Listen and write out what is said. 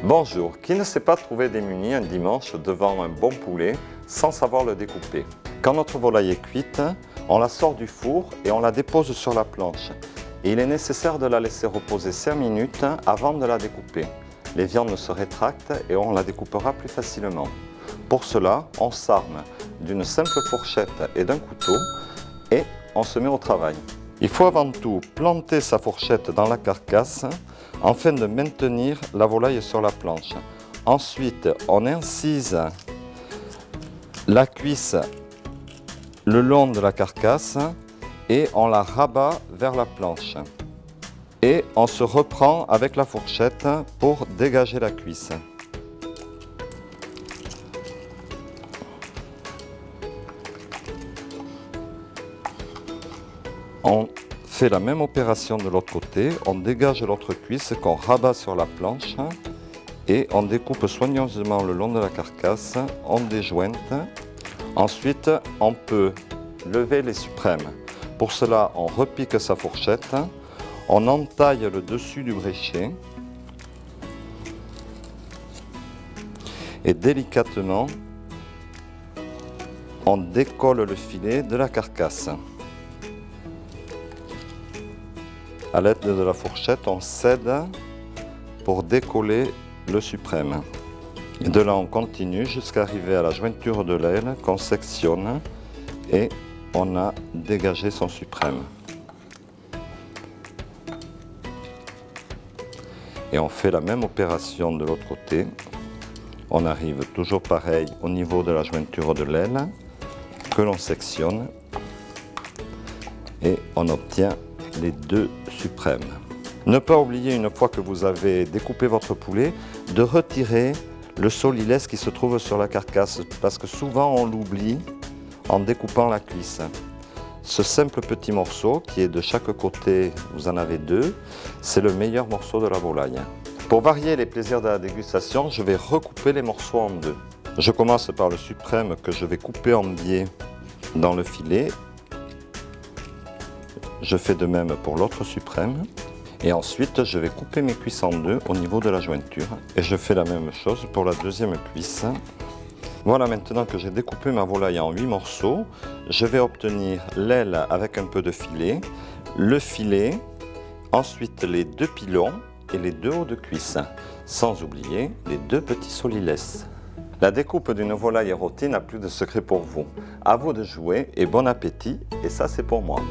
Bonjour, qui ne s'est pas trouvé démuni un dimanche devant un bon poulet sans savoir le découper? Quand notre volaille est cuite, on la sort du four et on la dépose sur la planche. Et il est nécessaire de la laisser reposer 5 minutes avant de la découper. Les viandes se rétractent et on la découpera plus facilement. Pour cela, on s'arme d'une simple fourchette et d'un couteau et on se met au travail. Il faut avant tout planter sa fourchette dans la carcasse afin de maintenir la volaille sur la planche. Ensuite, on incise la cuisse le long de la carcasse et on la rabat vers la planche. Et on se reprend avec la fourchette pour dégager la cuisse. On fait la même opération de l'autre côté, on dégage l'autre cuisse qu'on rabat sur la planche et on découpe soigneusement le long de la carcasse, on déjointe. Ensuite, on peut lever les suprêmes. Pour cela, on repique sa fourchette, on entaille le dessus du bréchet et délicatement, on décolle le filet de la carcasse. À l'aide de la fourchette, on cède pour décoller le suprême. Et de là, on continue jusqu'à arriver à la jointure de l'aile qu'on sectionne et on a dégagé son suprême. Et on fait la même opération de l'autre côté. On arrive toujours pareil au niveau de la jointure de l'aile que l'on sectionne et on obtient les deux suprêmes. Ne pas oublier, une fois que vous avez découpé votre poulet, de retirer le solilès qui se trouve sur la carcasse, parce que souvent on l'oublie en découpant la cuisse. Ce simple petit morceau qui est de chaque côté, vous en avez deux, c'est le meilleur morceau de la volaille. Pour varier les plaisirs de la dégustation, je vais recouper les morceaux en deux. Je commence par le suprême que je vais couper en biais dans le filet. Je fais de même pour l'autre suprême. Et ensuite, je vais couper mes cuisses en deux au niveau de la jointure. Et je fais la même chose pour la deuxième cuisse. Voilà, maintenant que j'ai découpé ma volaille en 8 morceaux, je vais obtenir l'aile avec un peu de filet, le filet, ensuite les deux pilons et les deux hauts de cuisse, sans oublier les deux petits solilès. La découpe d'une volaille rôtie n'a plus de secret pour vous. À vous de jouer et bon appétit, et ça c'est pour moi.